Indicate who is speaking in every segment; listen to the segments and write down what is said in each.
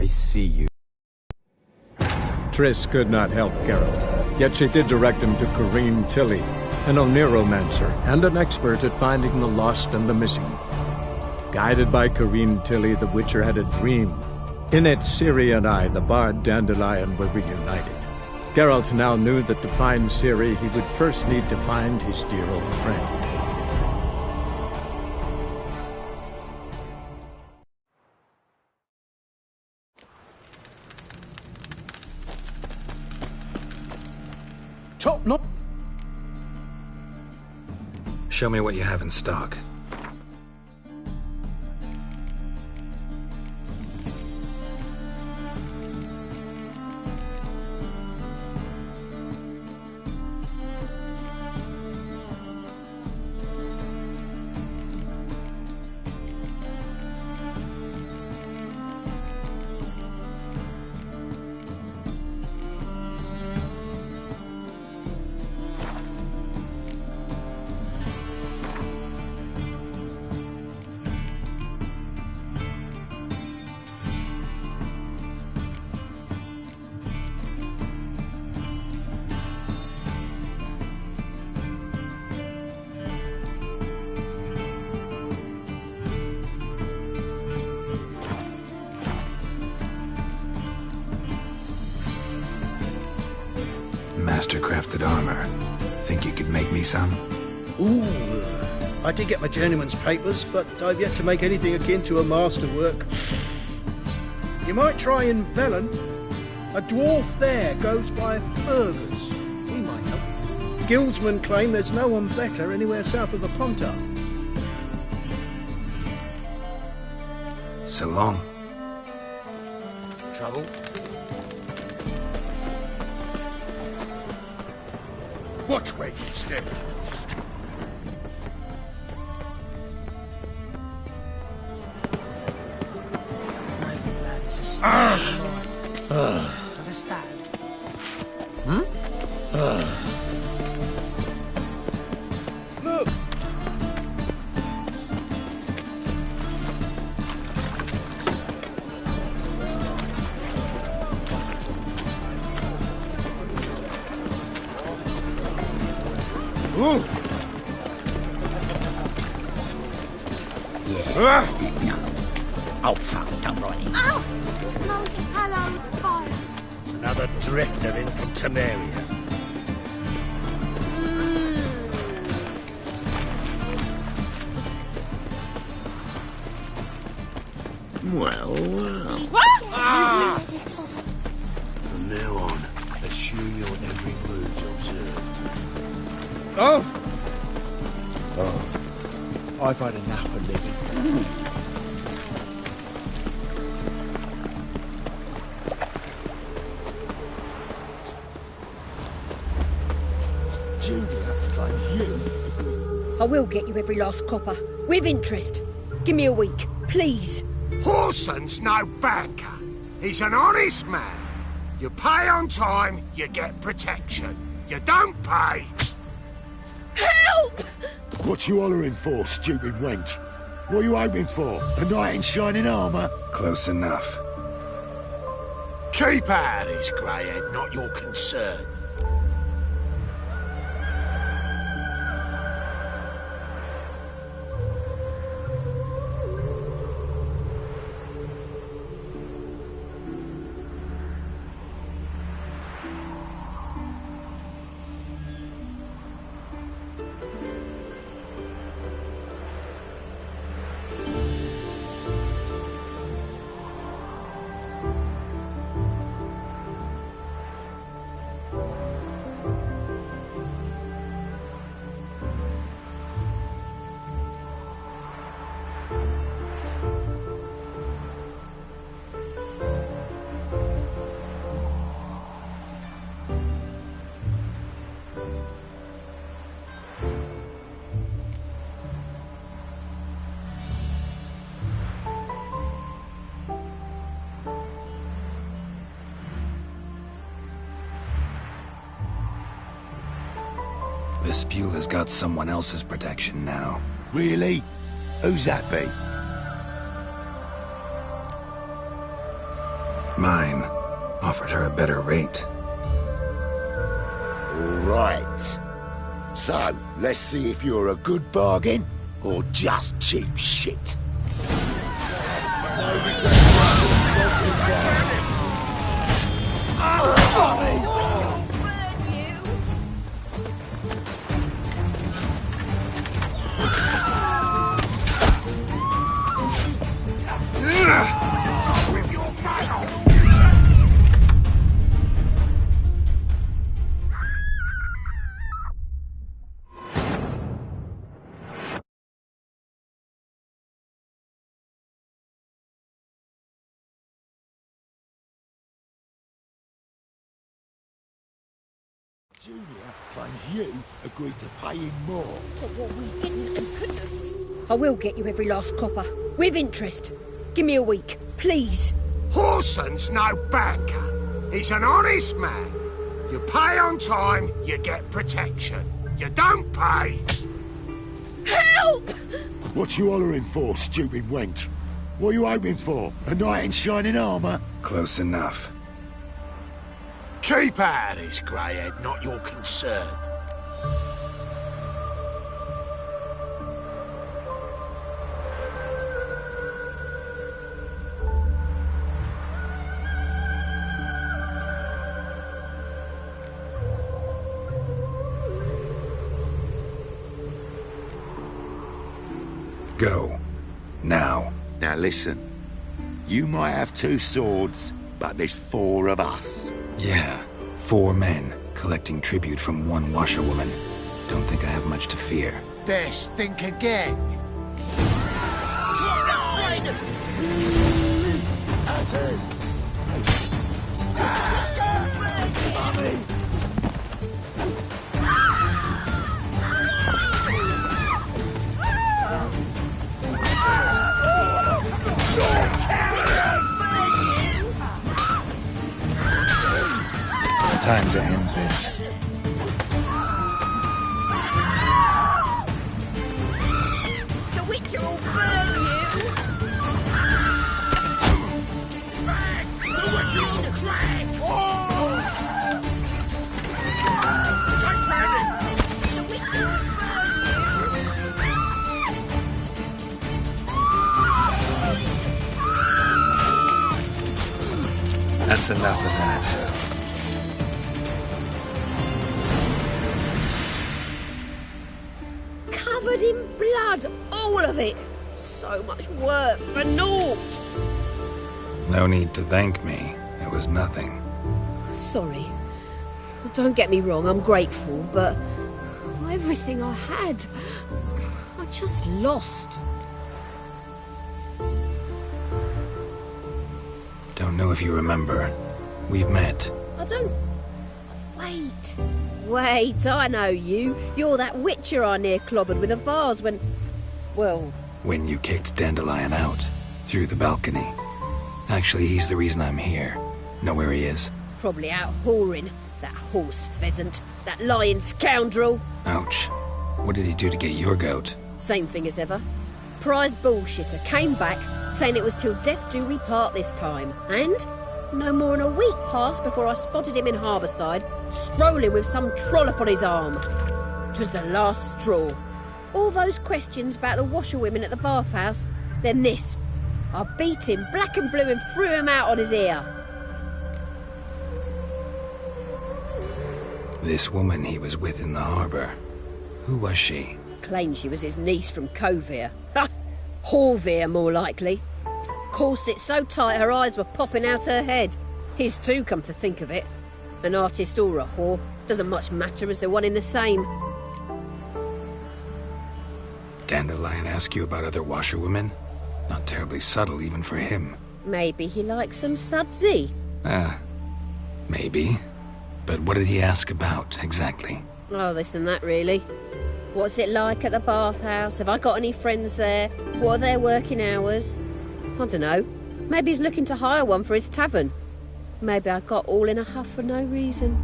Speaker 1: I see you.
Speaker 2: Triss could not help Geralt, yet she did direct him to Corrine Tilly, an Oniromancer and an expert at finding the lost and the missing. Guided by Corrine Tilly, the Witcher had a dream. In it, Ciri and I, the bard Dandelion, were reunited. Geralt now knew that to find Ciri, he would first need to find his dear old friend.
Speaker 3: Top knot.
Speaker 4: Show me what you have in stock. Master-crafted armor. Think you could make me some?
Speaker 3: Ooh, I did get my journeyman's papers, but I've yet to make anything akin to a masterwork. You might try in Velen. A dwarf there goes by Fergus. He might help. Guildsmen claim there's no one better anywhere south of the Pontar.
Speaker 4: So long.
Speaker 1: Trouble?
Speaker 5: Watch where you step.
Speaker 3: Look!
Speaker 5: Ooh.
Speaker 6: Yeah. No. Oh, fuck, don't write it.
Speaker 7: Oh! Most hallowed fire.
Speaker 5: Another drifter in from Temeria.
Speaker 6: Well.
Speaker 1: From now on, assume your every move's observed.
Speaker 5: Oh!
Speaker 3: I've had enough of living.
Speaker 7: I will get you every last copper, with interest. Give me a week, please.
Speaker 5: Whoreson's no banker. He's an honest man. You pay on time, you get protection. You don't pay.
Speaker 7: Help!
Speaker 6: What you hollering for, stupid wench? What are you hoping for? A knight in shining armour?
Speaker 4: Close enough.
Speaker 5: Keep out of this, greyhead, not your concern.
Speaker 4: Vespula's got someone else's protection now.
Speaker 6: Really? Who's that be?
Speaker 4: mine. Offered her a better rate.
Speaker 6: All right. So, let's see if you're a good bargain or just cheap shit.
Speaker 5: With your mouth!
Speaker 6: Julia claims you agreed to pay him more.
Speaker 7: For what we didn't and couldn't agree. I will get you every last copper. With interest. Give me a week, please.
Speaker 5: Horson's no banker. He's an honest man. You pay on time, you get protection. You don't pay...
Speaker 7: Help!
Speaker 6: What you hollering for, stupid wench? What are you hoping for? A knight in shining armour?
Speaker 4: Close enough.
Speaker 5: Keep out of this, greyhead, not your concern.
Speaker 4: Go. Now.
Speaker 6: Now listen. You might have 2 swords, but there's 4 of us.
Speaker 4: Yeah. 4 men, collecting tribute from 1 washerwoman. Don't think I have much to fear.
Speaker 5: Best think again.
Speaker 4: Time to end this.
Speaker 7: The Witcher will burn you!
Speaker 5: The Witcher will crack!
Speaker 7: The Witcher will
Speaker 4: That's enough of that.
Speaker 7: covered in blood, all of it. So much work for naught.
Speaker 4: No need to thank me. It was nothing.
Speaker 7: Sorry. Don't get me wrong, I'm grateful, but everything I had, I just lost.
Speaker 4: Don't know if you remember. We've met.
Speaker 7: I don't... Wait. Wait, I know you. You're that witcher I near clobbered with a vase when... Well...
Speaker 4: When you kicked Dandelion out. Through the balcony. Actually, he's the reason I'm here. Know where he is?
Speaker 7: Probably out whoring. That horse pheasant. That lying scoundrel.
Speaker 4: Ouch. What did he do to get your goat?
Speaker 7: Same thing as ever. Prize bullshitter came back, saying it was till death do we part this time. And no more than a week passed before I spotted him in Harbourside, strolling with some trollop on his arm. 'Twas the last straw. All those questions about the washerwomen at the bathhouse, then this. I beat him black and blue and threw him out on his ear.
Speaker 4: This woman he was with in the harbour. Who was she?
Speaker 7: Claimed she was his niece from Kovir. Ha! Horvir, more likely. Corset so tight her eyes were popping out her head. His too, come to think of it. An artist or a whore. Doesn't much matter as they're one in the same.
Speaker 4: Dandelion ask you about other washerwomen? Not terribly subtle even for him.
Speaker 7: Maybe he likes some sudsy.
Speaker 4: Maybe. But what did he ask about, exactly?
Speaker 7: Oh, this and that, really. What's it like at the bathhouse? Have I got any friends there? What are their working hours? I don't know. Maybe he's looking to hire one for his tavern. Maybe I got all in a huff for no reason.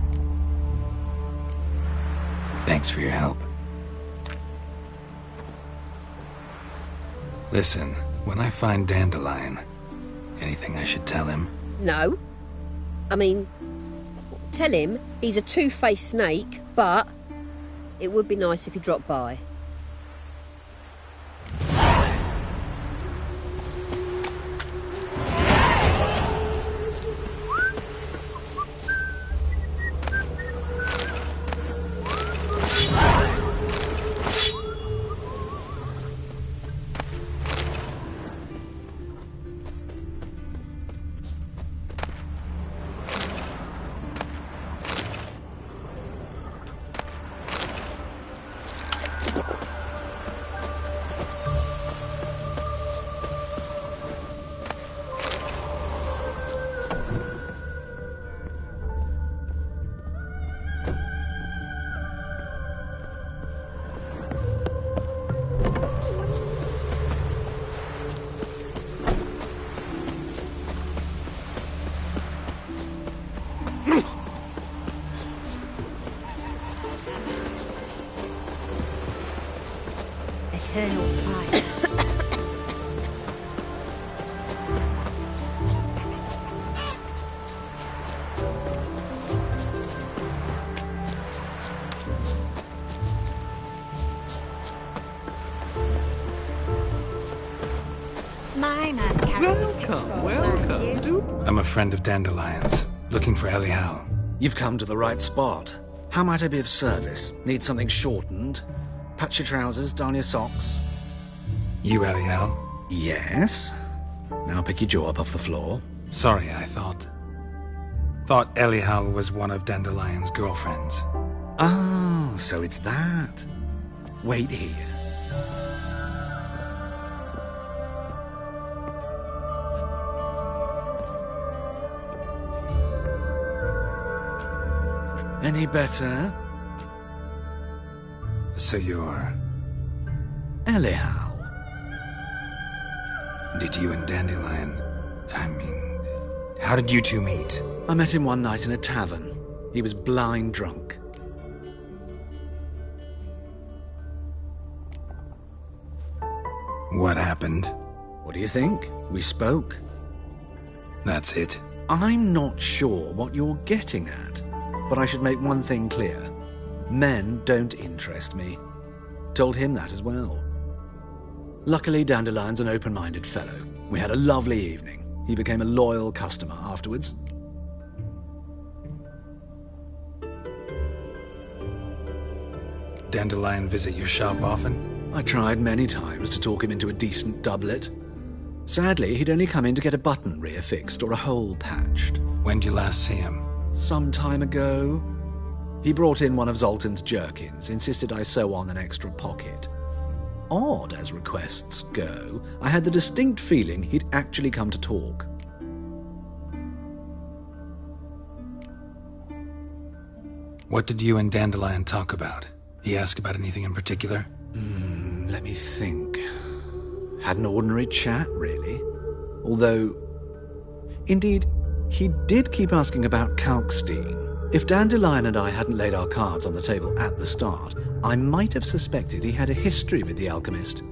Speaker 4: Thanks for your help. Listen, when I find Dandelion, anything I should tell him?
Speaker 7: No, I mean, tell him he's a two-faced snake, but it would be nice if he dropped by.
Speaker 8: Eternal fire. My man carries his pitchfork.
Speaker 9: Welcome.
Speaker 4: I'm a friend of Dandelion's, looking for Elial.
Speaker 9: You've come to the right spot. How might I be of service? Need something shortened? Patch your trousers, darn your socks.
Speaker 4: You Elial?
Speaker 9: Yes. Now pick your jaw up off the floor.
Speaker 4: Sorry, I thought Elial was one of Dandelion's girlfriends.
Speaker 9: Oh, so it's that. Wait here. Any better?
Speaker 4: So you're...
Speaker 9: Elial.
Speaker 4: Did you and Dandelion... how did you two meet?
Speaker 9: I met him one night in a tavern. He was blind drunk.
Speaker 4: What happened?
Speaker 9: What do you think? We spoke.
Speaker 4: That's it.
Speaker 9: I'm not sure what you're getting at, but I should make one thing clear. Men don't interest me. Told him that as well. Luckily, Dandelion's an open-minded fellow. We had a lovely evening. He became a loyal customer afterwards.
Speaker 4: Dandelion visit your shop often?
Speaker 9: I tried many times to talk him into a decent doublet. Sadly, he'd only come in to get a button reaffixed or a hole patched.
Speaker 4: When did you last see him?
Speaker 9: Some time ago. He brought in one of Zoltan's jerkins, insisted I sew on an extra pocket. Odd as requests go, I had the distinct feeling he'd actually come to talk.
Speaker 4: What did you and Dandelion talk about? He asked about anything in particular?
Speaker 9: Let me think. Had an ordinary chat, really. Although, indeed, he did keep asking about Kalkstein. If Dandelion and I hadn't laid our cards on the table at the start, I might have suspected he had a history with the alchemist.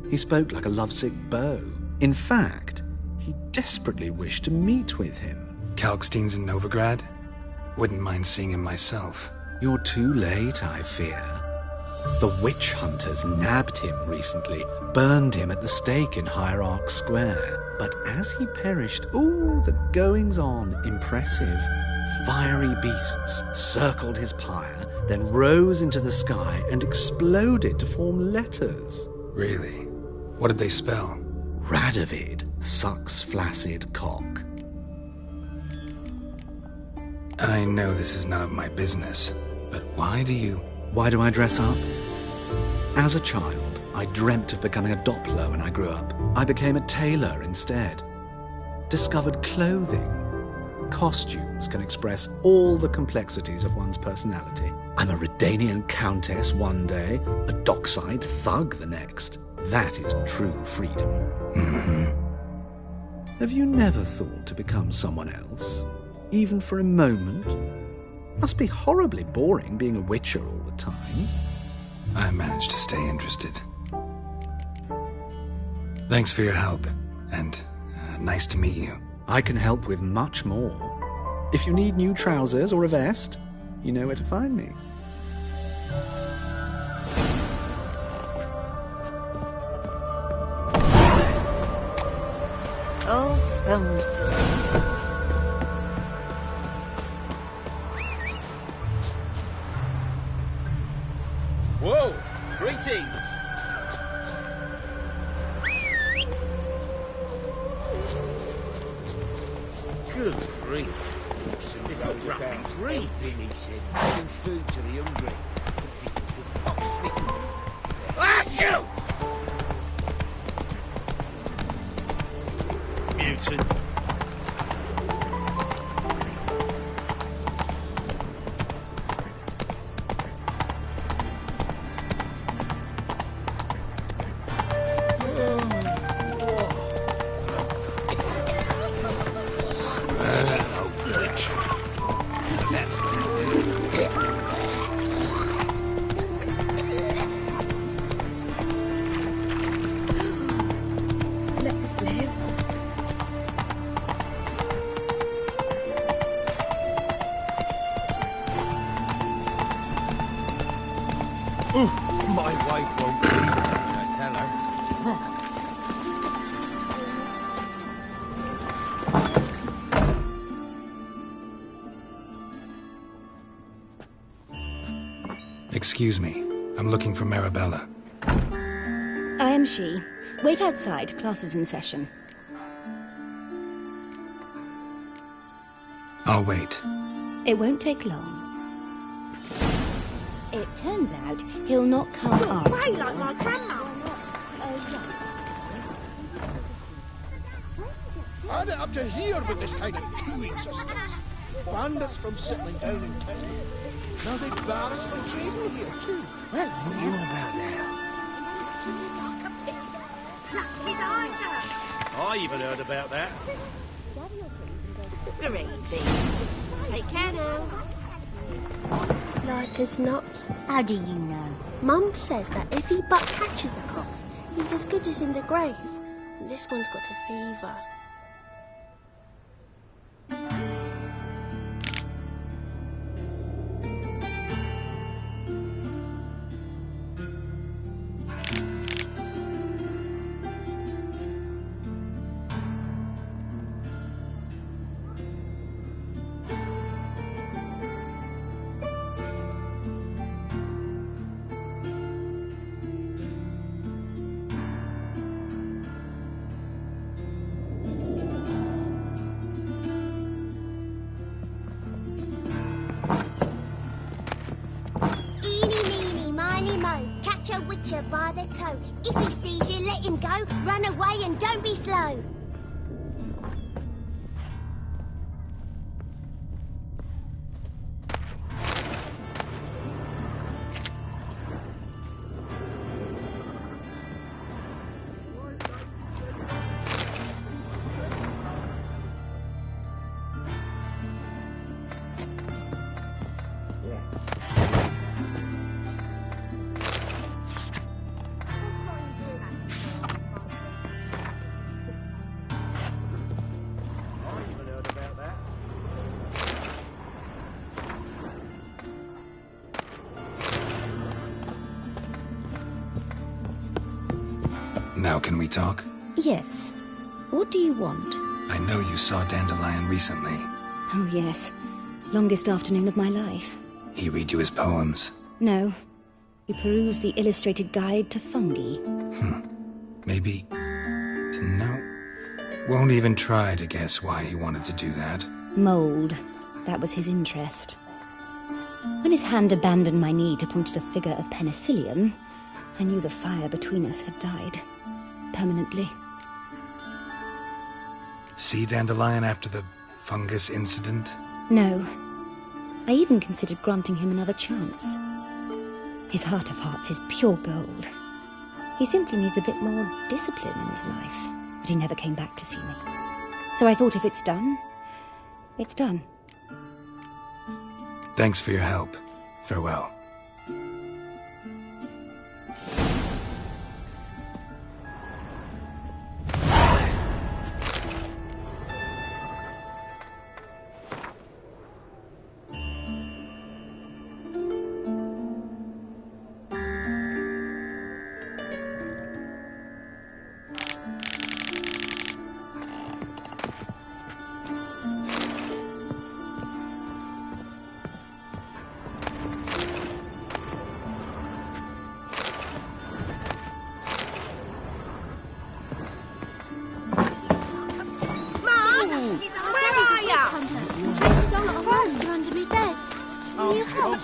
Speaker 9: He spoke like a lovesick beau. In fact, he desperately wished to meet with him.
Speaker 4: Kalkstein's in Novigrad? Wouldn't mind seeing him myself.
Speaker 9: You're too late, I fear. The witch hunters nabbed him recently, burned him at the stake in Hierarch Square. But as he perished, the goings-on, impressive. Fiery beasts circled his pyre, then rose into the sky and exploded to form letters.
Speaker 4: Really? What did they spell?
Speaker 9: Radovid sucks flaccid cock.
Speaker 4: I know this is none of my business, but why do
Speaker 9: I dress up? As a child, I dreamt of becoming a Doppler when I grew up. I became a tailor instead. Discovered clothing. Costumes can express all the complexities of one's personality. I'm a Redanian countess one day, a dockside thug the next. That is true freedom. Have you never thought to become someone else? Even for a moment? Must be horribly boring being a witcher all the time.
Speaker 4: I managed to stay interested. Thanks for your help, and nice to meet you.
Speaker 9: I can help with much more. If you need new trousers or a vest, you know where to find me.
Speaker 8: All thumbs today.
Speaker 10: Whoa! Greetings! Good grief. Little rappings read. He said, giving food to the hungry. Peoples with pox. Ah, shoot! Mutant.
Speaker 7: Let us live.
Speaker 10: My wife won't believe it when I tell her.
Speaker 4: Excuse me. I'm looking for Marabella.
Speaker 11: I am she. Wait outside. Class is in session.
Speaker 4: I'll wait.
Speaker 11: It won't take long. It turns out he'll not come after.
Speaker 7: Pray like my grandma.
Speaker 3: Add it up to here with this kind of queuing systems. Banned us from settling down in town. Now they bar us from trading here too.
Speaker 5: Well, what are you on about now?
Speaker 10: I even heard about that.
Speaker 7: Greetings. Take care now. Like as not.
Speaker 8: How do you know?
Speaker 7: Mum says that if he but catches a cough, he's as good as in the grave. And this one's got a fever.
Speaker 8: Catch a witcher by the toe. If he sees you, let him go. Run away and don't be slow.
Speaker 4: Now can we talk?
Speaker 11: Yes. What do you want?
Speaker 4: I know you saw Dandelion recently.
Speaker 11: Oh, yes. Longest afternoon of my life.
Speaker 4: He read you his poems.
Speaker 11: No. He perused the illustrated guide to fungi.
Speaker 4: Maybe... No. Won't even try to guess why he wanted to do that.
Speaker 11: Mold. That was his interest. When his hand abandoned my knee to point at a figure of penicillium, I knew the fire between us had died. Permanently.
Speaker 4: See Dandelion after the fungus incident?
Speaker 11: No. I even considered granting him another chance. His heart of hearts is pure gold. He simply needs a bit more discipline in his life. But he never came back to see me. So I thought if it's done, it's done.
Speaker 4: Thanks for your help. Farewell.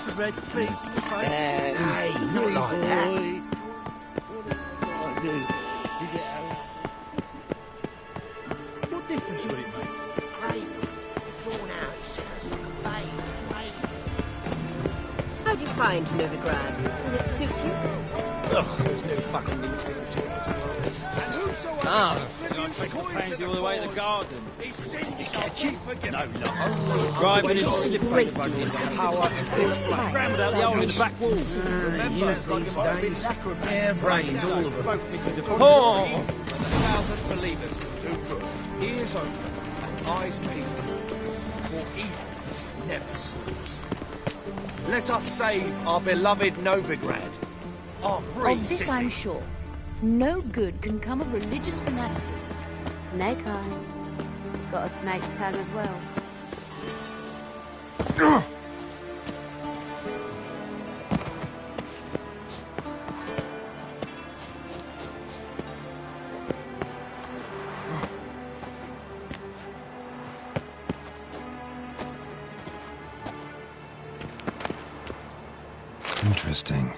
Speaker 10: for bread, please.
Speaker 6: Hey, not like that.
Speaker 10: What do I do to get out? What difference would it make?
Speaker 6: Great. Drawn out, it sounds like a babe.
Speaker 7: How do you find Novigrad? Does it suit you?
Speaker 10: Ugh, there's no fucking integrity in this world.
Speaker 12: Ah, I face the pansy all the way to the garden. No, not. Driving and slipping the buggy into the power. Scrambled out the hole in the back wall. Remember,
Speaker 10: Air brains, all of them.
Speaker 12: both misses are
Speaker 13: Oh! 1,000 believers can do good. Ears open and eyes peeled. For evil never sleeps. Let us save our beloved Novigrad. Our free
Speaker 11: Of this
Speaker 13: city.
Speaker 11: I'm sure. No good can come of religious fanaticism.
Speaker 14: Snake eyes. Got a snake's tongue as well.
Speaker 4: Interesting.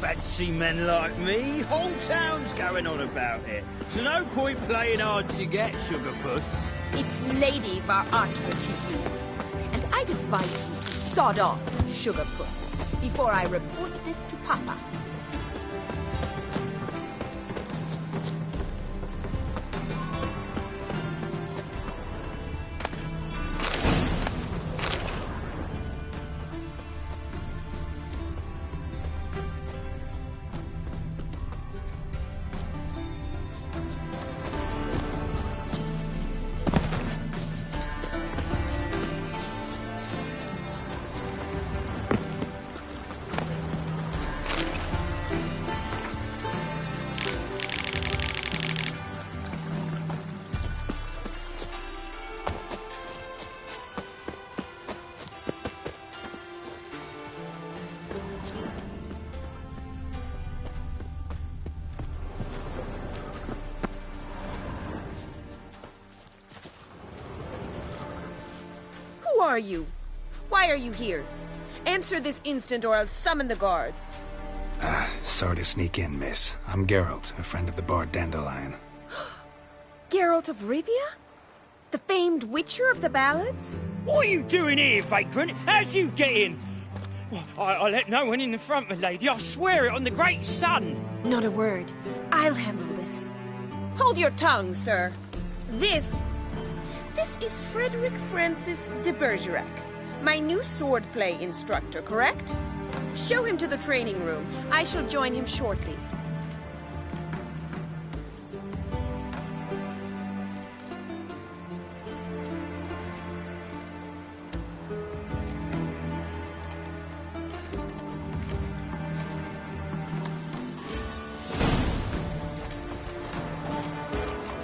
Speaker 10: Fancy men like me, whole town's going on about it. So no point playing hard to get, Sugar Puss.
Speaker 15: It's Lady Varatra to you. And I'd advise you to sod off, Sugar Puss, before I report this to Papa. Who are you? Why are you here? Answer this instant or I'll summon the guards.
Speaker 4: Sorry to sneak in, miss. I'm Geralt, a friend of the bard Dandelion.
Speaker 15: Geralt of Rivia? The famed witcher of the ballads?
Speaker 10: What are you doing here, vagrant? How'd you get in? I let no one in the front, my lady. I swear it on the great sun.
Speaker 15: Not a word. I'll handle this. Hold your tongue, sir. This is Frederick Francis de Bergerac, my new swordplay instructor, correct? Show him to the training room. I shall join him shortly.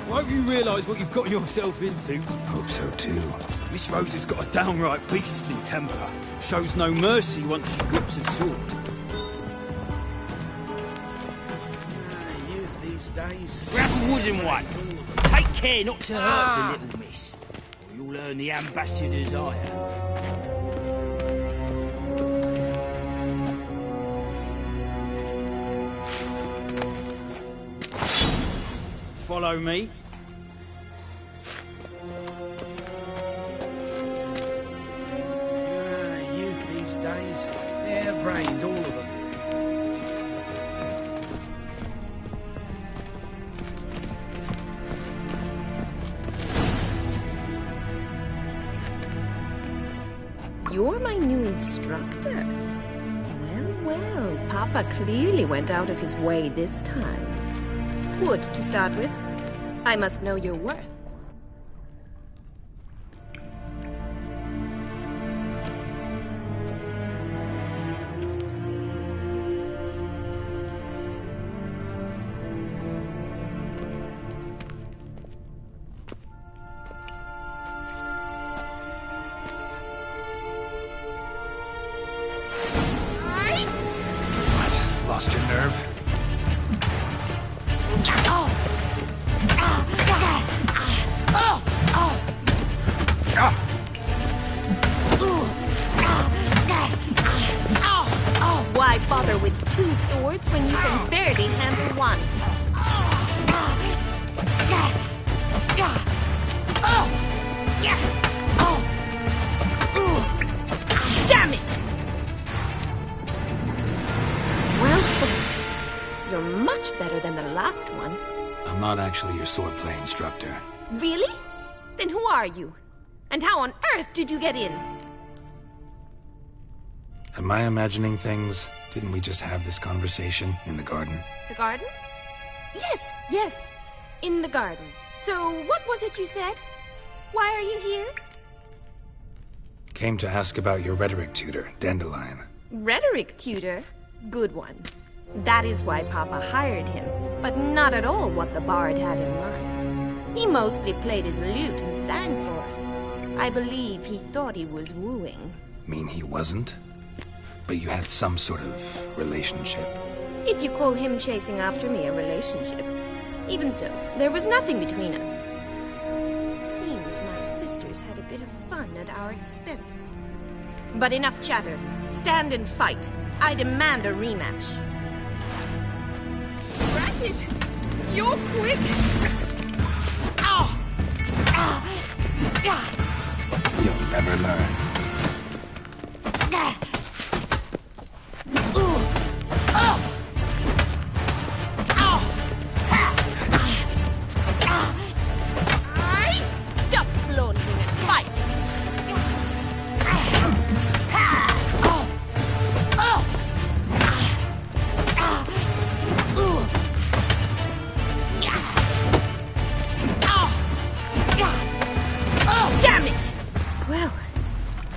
Speaker 10: I hope you realise what you've got yourself into.
Speaker 4: Hope so too.
Speaker 10: Miss Rose has got a downright beastly temper. Shows no mercy once she grips a sword. Youth these days. Grab a wooden one. Take care not to hurt the little miss, or you'll earn the ambassador's ire. Follow me. Youth these days, hair-brained, all of them.
Speaker 15: You're my new instructor? Well, Papa clearly went out of his way this time. Wood, to start with. I must know your worth.
Speaker 4: Lost your nerve?
Speaker 15: Why bother with two swords when you can barely handle one? Damn it! Well put. You're much better than the last one.
Speaker 4: I'm not actually your swordplay instructor.
Speaker 15: Really? Then who are you? And how on earth did you get in?
Speaker 4: Am I imagining things? Didn't we just have this conversation in the garden?
Speaker 15: The garden? Yes. In the garden. So, what was it you said? Why are you here?
Speaker 4: Came to ask about your rhetoric tutor, Dandelion.
Speaker 15: Rhetoric tutor? Good one. That is why Papa hired him, but not at all what the bard had in mind. He mostly played his lute and sang for us. I believe he thought he was wooing.
Speaker 4: Mean he wasn't? But you had some sort of relationship.
Speaker 15: If you call him chasing after me a relationship. Even so, there was nothing between us. Seems my sisters had a bit of fun at our expense. But enough chatter. Stand and fight. I demand a rematch. Granted! You're quick!
Speaker 4: You'll never learn.
Speaker 15: Stop flaunting and fight! Damn it! Well,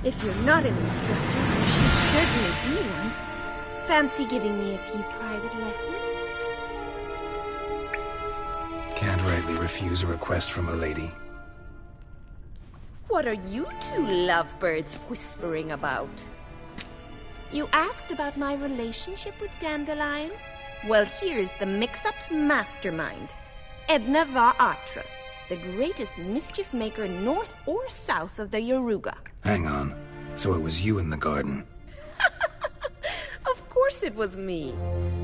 Speaker 15: if you're not an instructor, you should certainly be one. Fancy giving me a few private lessons?
Speaker 4: Can't rightly refuse a request from a lady.
Speaker 15: What are you two lovebirds whispering about? You asked about my relationship with Dandelion? Well, here's the mix-up's mastermind. Edna var Atra, the greatest mischief maker north or south of the Yaruga.
Speaker 4: Hang on. So it was you in the garden.
Speaker 15: Of course it was me.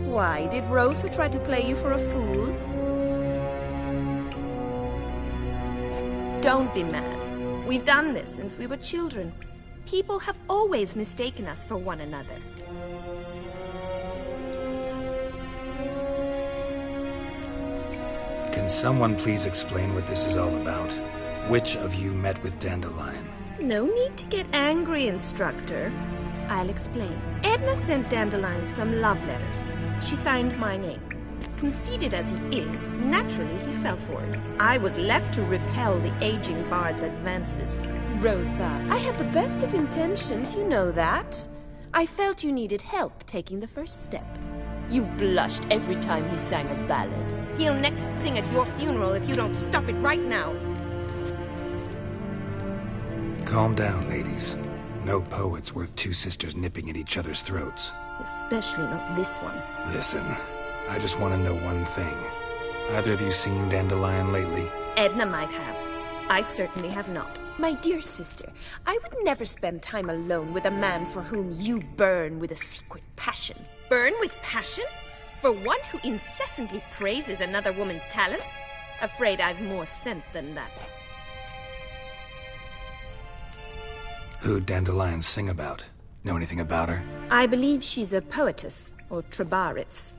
Speaker 15: Why, did Rosa try to play you for a fool? Don't be mad. We've done this since we were children. People have always mistaken us for one another.
Speaker 4: Can someone please explain what this is all about? Which of you met with Dandelion?
Speaker 15: No need to get angry, instructor. I'll explain. Edna sent Dandelion some love letters. She signed my name. Conceited as he is, naturally he fell for it. I was left to repel the aging bard's advances. Rosa, I had the best of intentions, you know that. I felt you needed help taking the first step. You blushed every time he sang a ballad. He'll next sing at your funeral if you don't stop it right now.
Speaker 4: Calm down, ladies. No poet's worth two sisters nipping at each other's throats.
Speaker 15: Especially not this one.
Speaker 4: Listen, I just want to know one thing. Either of you seen Dandelion lately?
Speaker 15: Edna might have. I certainly have not. My dear sister, I would never spend time alone with a man for whom you burn with a secret passion. Burn with passion? For one who incessantly praises another woman's talents? Afraid I've more sense than that.
Speaker 4: Who'd Dandelion sing about? Know anything about her?
Speaker 15: I believe she's a poetess, or Trebaritz.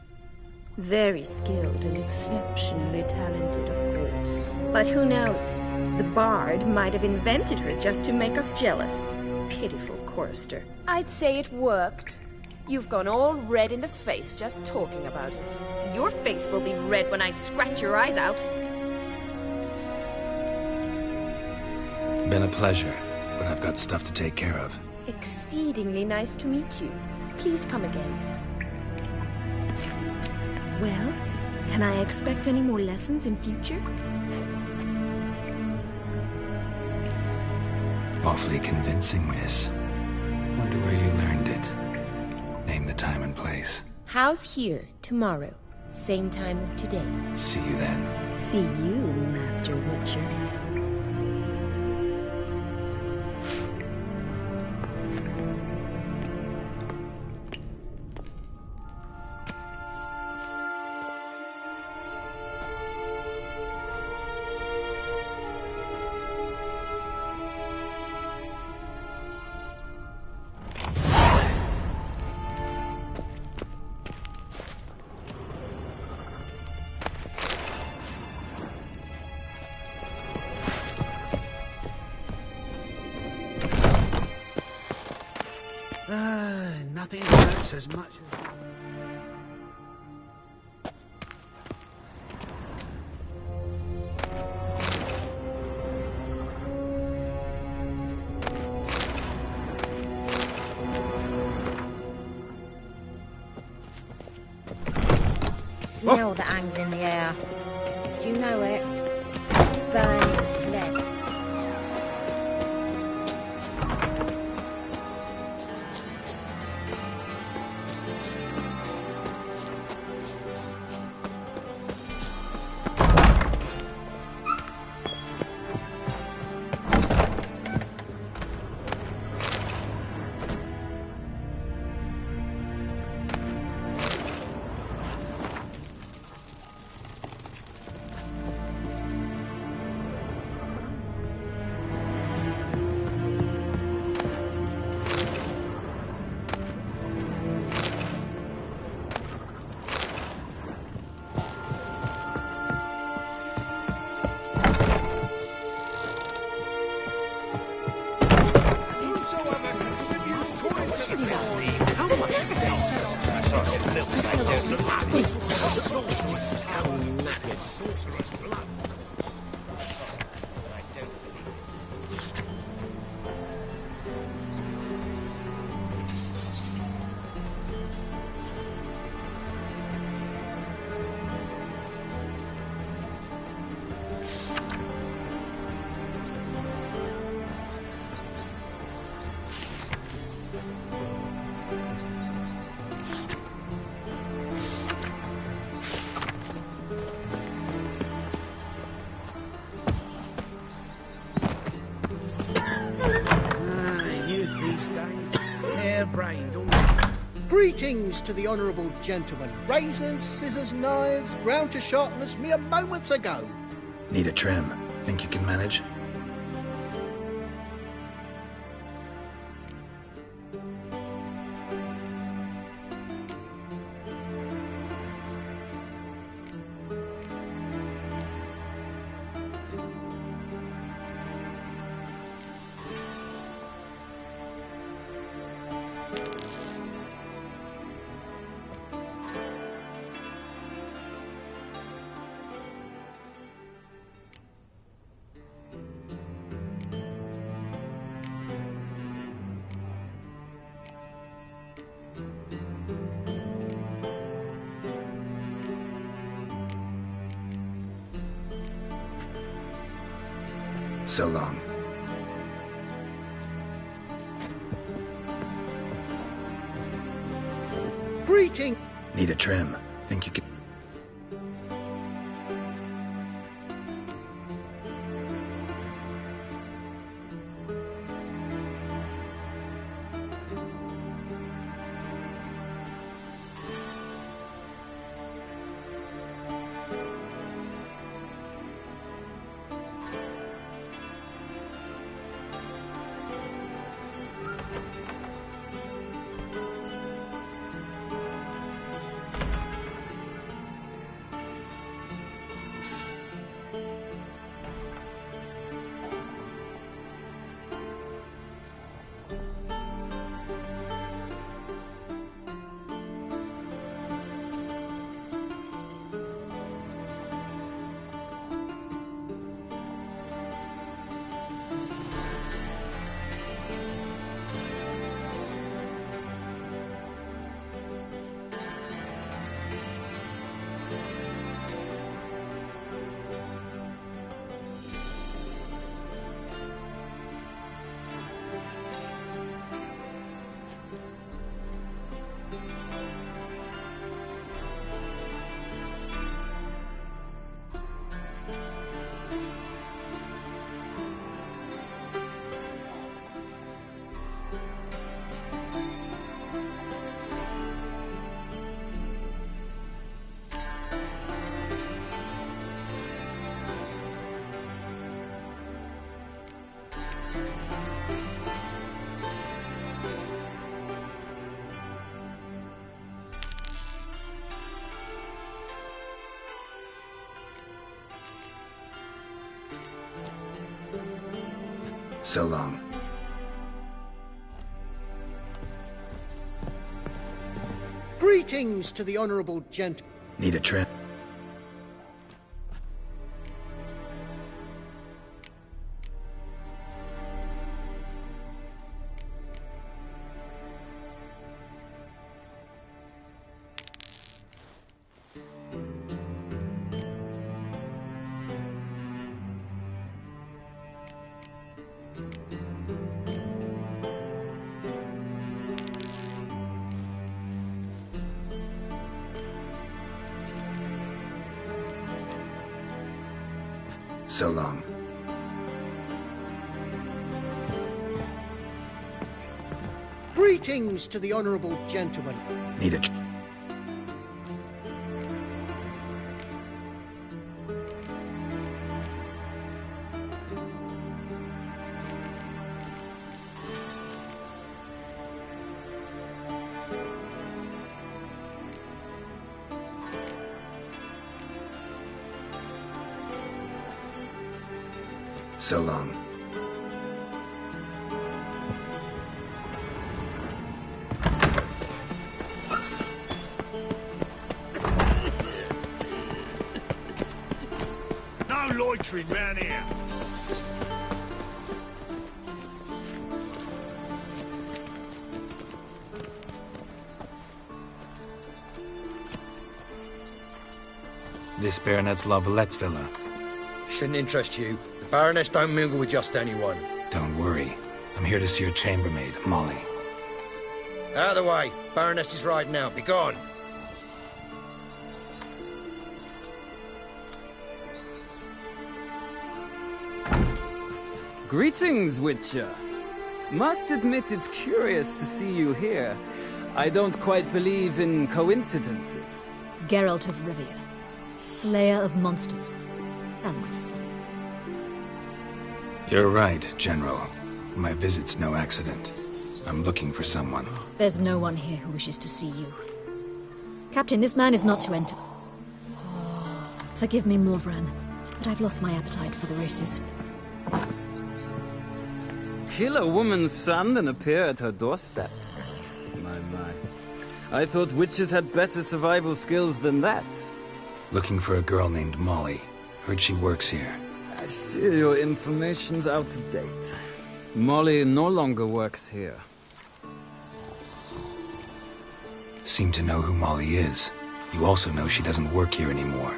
Speaker 15: Very skilled and exceptionally talented, of course. But who knows? The bard might have invented her just to make us jealous. Pitiful chorister. I'd say it worked. You've gone all red in the face just talking about it. Your face will be red when I scratch your eyes out.
Speaker 4: Been a pleasure, but I've got stuff to take care of.
Speaker 15: Exceedingly nice to meet you. Please come again. Well, can I expect any more lessons in future?
Speaker 4: Awfully convincing, miss. Wonder where you learned it. Name the time and place.
Speaker 15: House here, tomorrow. Same time as today.
Speaker 4: See you then.
Speaker 11: See you, Master Witcher.
Speaker 10: Nothing hurts as much as...
Speaker 16: Smell that hangs in the air. Do you know it? It's burning flame.
Speaker 3: Greetings to the honourable gentleman. Razors, scissors, knives, ground to sharpen us mere moments ago.
Speaker 4: Need a trim. Think you can manage? So long.
Speaker 3: Greeting!
Speaker 4: Need a trim. Think you can... So long.
Speaker 3: Greetings to the honourable gentleman.
Speaker 4: Need a trip? So long.
Speaker 3: Greetings to the honourable gentleman.
Speaker 4: Need a So long.
Speaker 1: No loitering round here.
Speaker 4: This Baronet's La Valettes villa.
Speaker 17: Shouldn't interest you. The Baroness don't mingle with just anyone.
Speaker 4: Don't worry. I'm here to see your chambermaid, Molly.
Speaker 17: Out of the way. Baroness is riding out. Be gone.
Speaker 12: Greetings, Witcher. Must admit it's curious to see you here. I don't quite believe in coincidences.
Speaker 18: Geralt of Rivia, Slayer of Monsters, and my son.
Speaker 4: You're right, General. My visit's no accident. I'm looking for someone.
Speaker 18: There's no one here who wishes to see you. Captain, this man is not to enter. Forgive me, Morvran, but I've lost my appetite for the races.
Speaker 12: Kill a woman's son and appear at her doorstep. My. I thought witches had better survival skills than that.
Speaker 4: Looking for a girl named Molly. Heard she works here.
Speaker 12: I fear your information's out of date. Molly no longer works here.
Speaker 4: Seem to know who Molly is. You also know she doesn't work here anymore.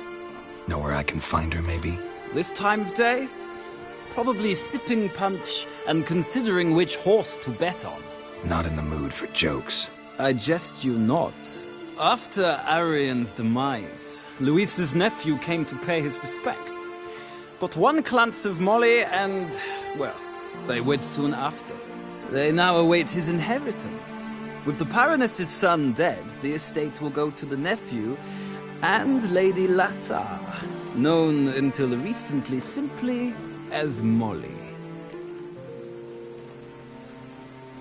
Speaker 4: Know where I can find her, maybe?
Speaker 12: This time of day? Probably sipping punch and considering which horse to bet on.
Speaker 4: Not in the mood for jokes.
Speaker 12: I jest you not. After Arian's demise, Luis's nephew came to pay his respects. Got one glance of Molly and, well, they wed soon after. They now await his inheritance. With the Baroness's son dead, the estate will go to the nephew and Lady Latar, known until recently simply as Molly.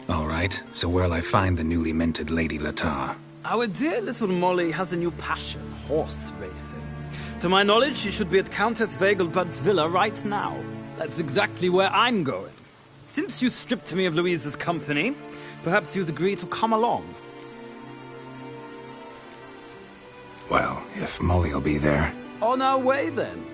Speaker 4: All right, so where'll I find the newly minted Lady Latar?
Speaker 12: Our dear little Molly has a new passion, horse racing. To my knowledge, she should be at Countess Vegelbud's villa right now. That's exactly where I'm going. Since you stripped me of Louise's company, perhaps you'd agree to come along.
Speaker 4: Well, if Molly'll be there.
Speaker 12: On our way, then.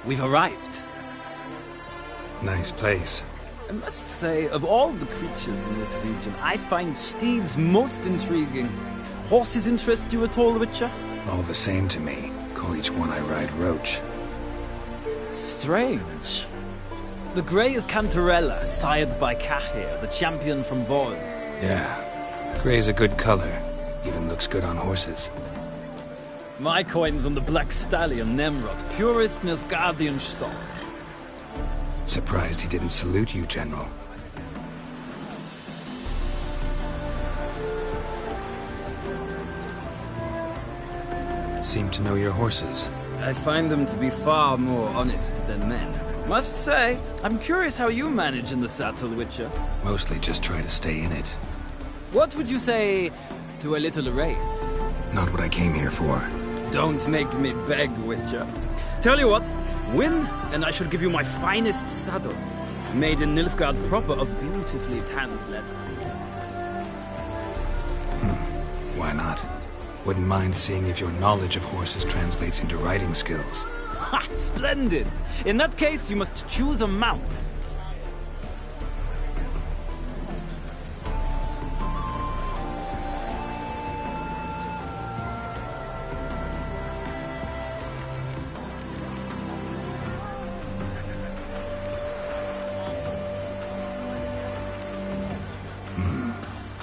Speaker 12: We've arrived.
Speaker 4: Nice place.
Speaker 12: I must say, of all the creatures in this region, I find steeds most intriguing. Horses interest you at all, Witcher?
Speaker 4: All the same to me. Call each one I ride Roach.
Speaker 12: Strange. The grey is Cantarella, sired by Cahir, the champion from Vol.
Speaker 4: Yeah, gray's a good color. Even looks good on horses.
Speaker 12: My coin's on the Black Stallion Nemrod, purest Nilfgaardian stock.
Speaker 4: Surprised he didn't salute you, General. Seem to know your horses.
Speaker 12: I find them to be far more honest than men. Must say, I'm curious how you manage in the saddle, Witcher.
Speaker 4: Mostly just try to stay in it.
Speaker 12: What would you say to a little race?
Speaker 4: Not what I came here for.
Speaker 12: Don't make me beg, Witcher. Tell you what, win, and I shall give you my finest saddle. Made in Nilfgaard proper of beautifully tanned leather.
Speaker 4: Why not? Wouldn't mind seeing if your knowledge of horses translates into riding skills.
Speaker 12: Ha! Splendid! In that case, you must choose a mount.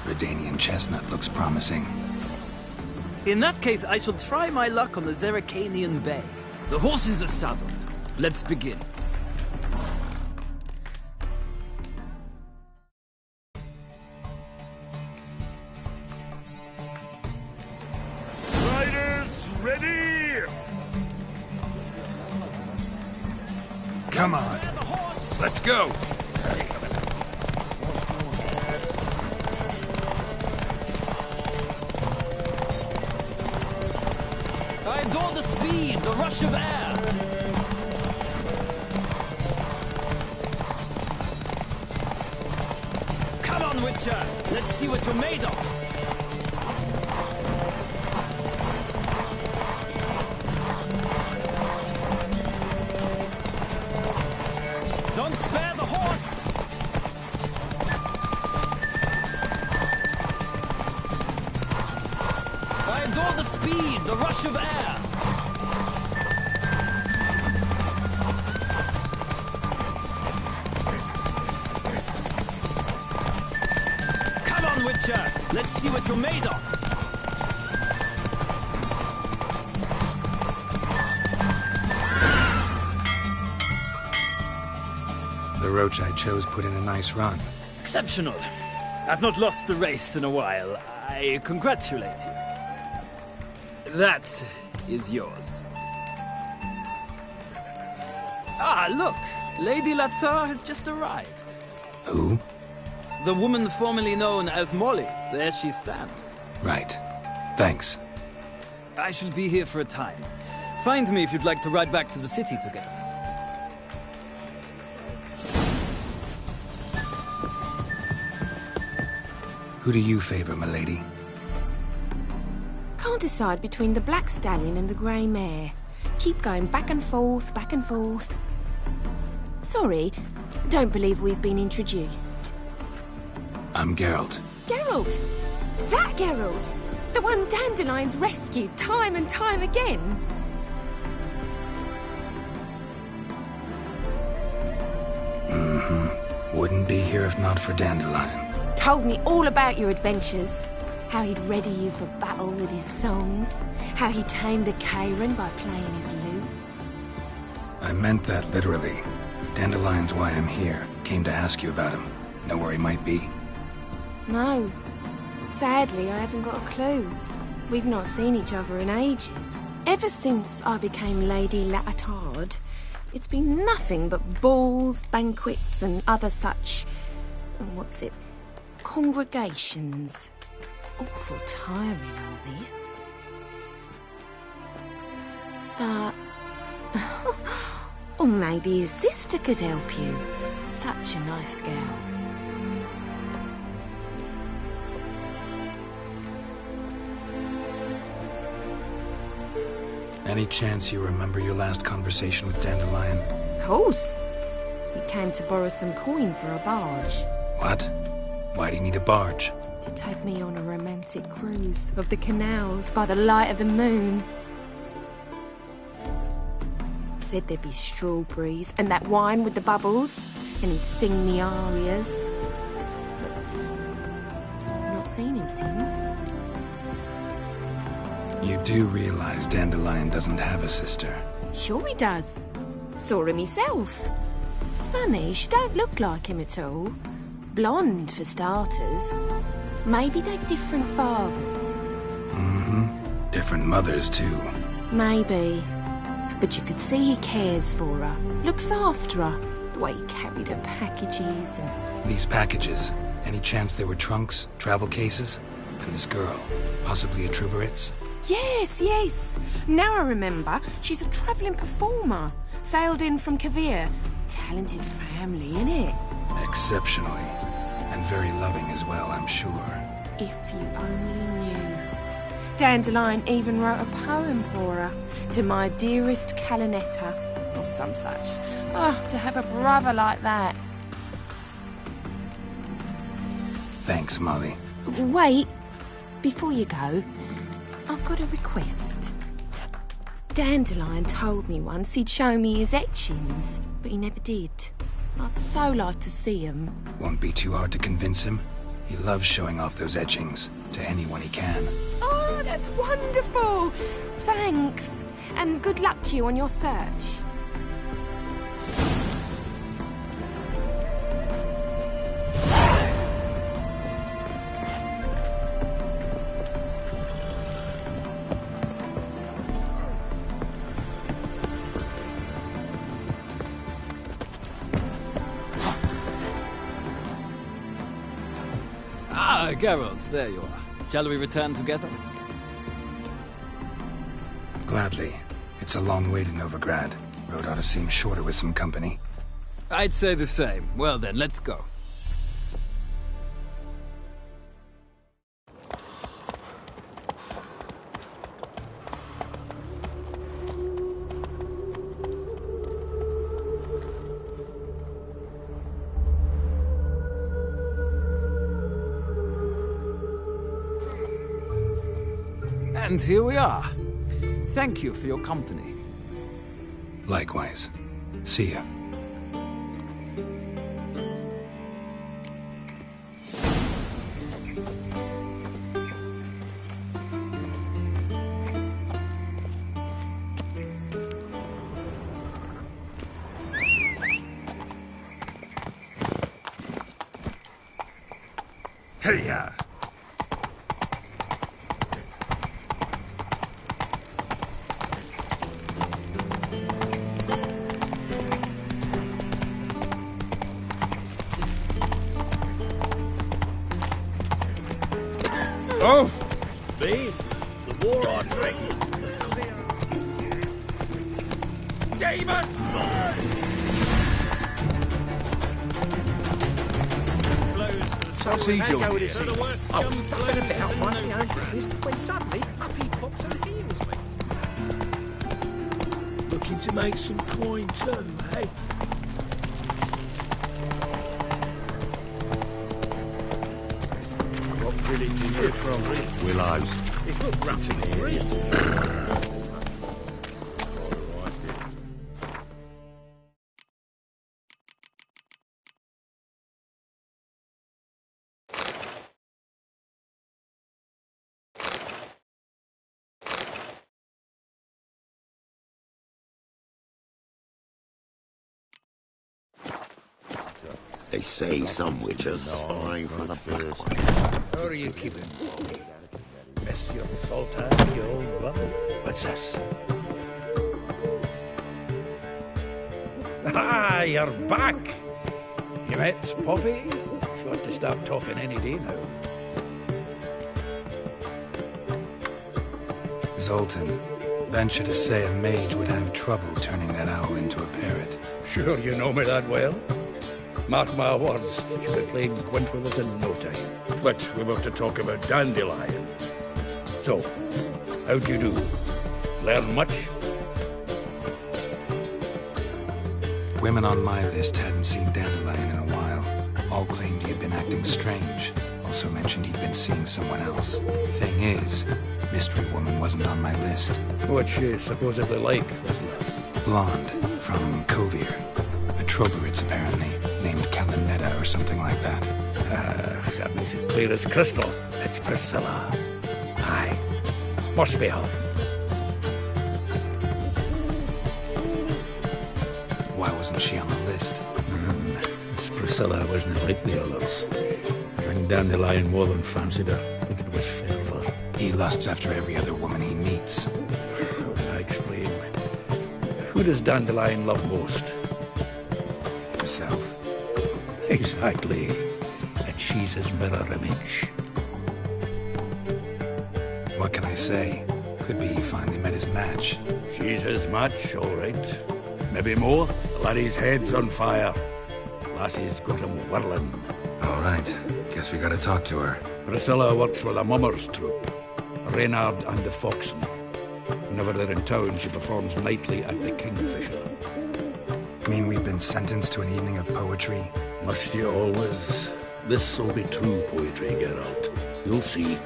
Speaker 4: Redanian chestnut looks promising.
Speaker 12: In that case, I shall try my luck on the Zerrikanian Bay. The horses are saddled. Let's begin.
Speaker 5: Riders, ready!
Speaker 13: Come on. Let's go.
Speaker 12: I adore the speed, the rush of air. Come on, Witcher. Let's see what you're made of. Don't spare the horse. I adore the speed, the rush of air. Come on, Witcher. Let's see what you're made of.
Speaker 4: The roach I chose put in a nice run.
Speaker 12: Exceptional. I've not lost a race in a while. I congratulate you. That is yours. Ah, look! Lady Latar has just arrived.
Speaker 4: Who?
Speaker 12: The woman formerly known as Molly. There she stands.
Speaker 4: Right. Thanks.
Speaker 12: I shall be here for a time. Find me if you'd like to ride back to the city together.
Speaker 4: Who do you favor, milady?
Speaker 15: Can't decide between the Black Stallion and the Grey Mare. Keep going back and forth, back and forth. Sorry, don't believe we've been introduced.
Speaker 4: I'm Geralt.
Speaker 15: Geralt! That Geralt! The one Dandelion's rescued time and time again.
Speaker 4: Mm-hmm. Wouldn't be here if not for Dandelion.
Speaker 15: Told me all about your adventures. How he'd ready you for battle with his songs. How he tamed the Karen by playing his lute.
Speaker 4: I meant that literally. Dandelion's why I'm here. Came to ask you about him. Know where he might be?
Speaker 15: No. Sadly, I haven't got a clue. We've not seen each other in ages. Ever since I became Lady Latard, it's been nothing but balls, banquets, and other such... congregations. Awful tiring, all this. But... or maybe his sister could help you. Such a nice girl.
Speaker 4: Any chance you remember your last conversation with Dandelion?
Speaker 15: Of course. He came to borrow some coin for a barge.
Speaker 4: What? Why do you need a barge?
Speaker 15: To take me on a romantic cruise of the canals by the light of the moon. Said there'd be strawberries and that wine with the bubbles, and he'd sing me arias. But I've not seen him since.
Speaker 4: You do realize Dandelion doesn't have a sister?
Speaker 15: Sure he does. Saw him myself. Funny, she don't look like him at all. Blonde, for starters. Maybe they've different fathers.
Speaker 4: Mm-hmm. Different mothers, too.
Speaker 15: Maybe. But you could see he cares for her. Looks after her. The way he carried her packages and...
Speaker 4: These packages, any chance they were trunks, travel cases? And this girl, possibly a Truberitz?
Speaker 15: Yes, yes. Now I remember. She's a travelling performer. Sailed in from Kavir. Talented family, innit?
Speaker 4: Exceptionally. And very loving as well, I'm sure.
Speaker 15: If you only knew. Dandelion even wrote a poem for her. To my dearest Calinetta. Or some such. Oh, to have a brother like that.
Speaker 4: Thanks, Molly.
Speaker 15: Wait. Before you go, I've got a request. Dandelion told me once he'd show me his etchings, but he never did. I'd so like to see them.
Speaker 4: Won't be too hard to convince him. He loves showing off those etchings to anyone he can.
Speaker 15: Oh, that's wonderful! Thanks, and good luck to you on your search.
Speaker 12: Ah, Geralt, there you are. Shall we return together?
Speaker 4: Gladly. It's a long way to Novigrad. Road ought to seem shorter with some company.
Speaker 12: I'd say the same. Well then, let's go. And here we are. Thank you for your company.
Speaker 4: Likewise. See ya.
Speaker 5: Here.
Speaker 10: Oh! Me? The war on drink. Demon!
Speaker 13: Procedural here. I was fucking a bit out my own business when suddenly up he pops and heals me.
Speaker 10: Looking to make some coin too, eh? What village are you from?
Speaker 6: Willows.
Speaker 10: It looked roughly real.
Speaker 6: They say some witches spy for the black one.
Speaker 10: How are you keeping, Bobby? Monsieur Sultan, you old bum? What's this? Ah, you're back! You met Poppy? She ought to start talking any day now.
Speaker 4: Zoltan, venture to say a mage would have trouble turning that owl into a parrot.
Speaker 10: Sure you know me that well? Mark my words, she'll be playing Gwent with us in no time. But we were to talk about Dandelion. So, how'd you do? Learn much?
Speaker 4: Women on my list hadn't seen Dandelion in a while. All claimed he'd been acting strange. Also mentioned he'd been seeing someone else. Thing is, Mystery Woman wasn't on my list.
Speaker 10: What's she supposedly like, this lass?
Speaker 4: Blonde, from Kovir. A Troberitz, apparently, named Calinetta or something like that.
Speaker 10: Ah, that makes it clear as crystal. It's Priscilla.
Speaker 4: Aye.
Speaker 10: Must be her.
Speaker 4: Why wasn't she on the list?
Speaker 10: Miss Priscilla wasn't like the others. I think Dandelion more than fancied her. I think it was fervour.
Speaker 4: He lusts after every other woman he meets.
Speaker 10: How can I explain? Who does Dandelion love most?
Speaker 4: Himself.
Speaker 10: Exactly. And she's his mirror image.
Speaker 4: What can I say? Could be he finally met his match.
Speaker 10: She's his match, all right. Maybe more. The laddie's head's on fire. Lassie's got him whirling.
Speaker 4: All right. Guess we gotta talk to her.
Speaker 10: Priscilla works with a mummers troupe, Reynard and the Foxen. Whenever they're in town, she performs nightly at the Kingfisher.
Speaker 4: Mean we've been sentenced to an evening of poetry?
Speaker 10: Must you always? This'll be true poetry, Geralt. You'll see.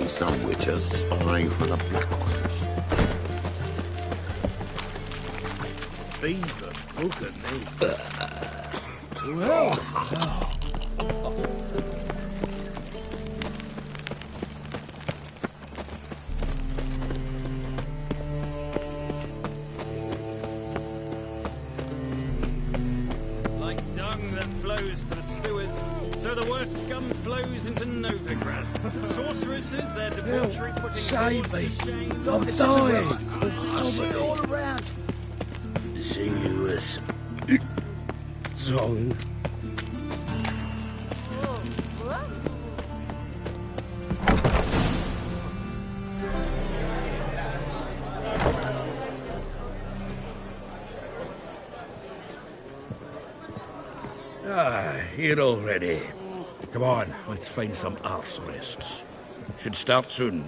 Speaker 6: Some witches spying for the Black Ones.
Speaker 1: Beaver, bugger me.
Speaker 6: Well,
Speaker 12: Like dung that flows to the sewers, so the worst scum flows into Novigrad. Sorceresses, their debauchery putting
Speaker 1: Save
Speaker 12: lords
Speaker 1: me.
Speaker 12: to shame.
Speaker 1: I'm
Speaker 12: It's in the
Speaker 1: dying.
Speaker 12: river.
Speaker 1: I see it all around. Sinuous. Zone.
Speaker 10: Here already. Come on, let's find some arse rests. Should start soon.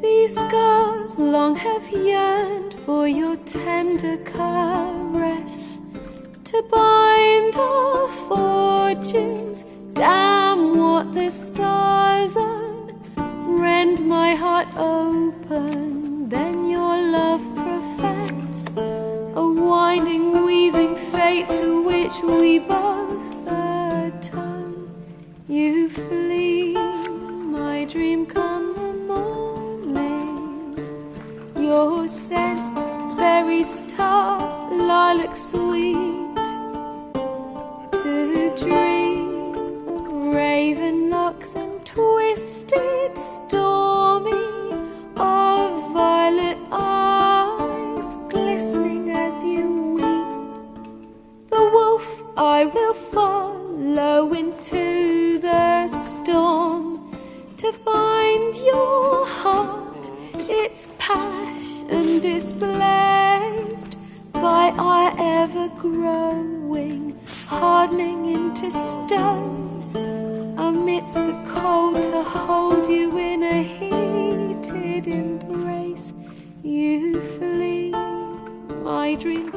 Speaker 19: These scars long have yearned for your tender caress, to bind our fortunes. Damn what the stars are, rend my heart open, then your love profess, a winding, weaving fate to which we both atone. You flee, my dream come the morning, your scent, berry star, lilac sweet, to dream of raven locks and twisted stormy, of violet eyes glistening as you weep. The wolf I will follow into the storm, to find your heart, its passion displaced by our ever-growing, hardening into stone, amidst the cold to hold you in a heated embrace. You flee, my dream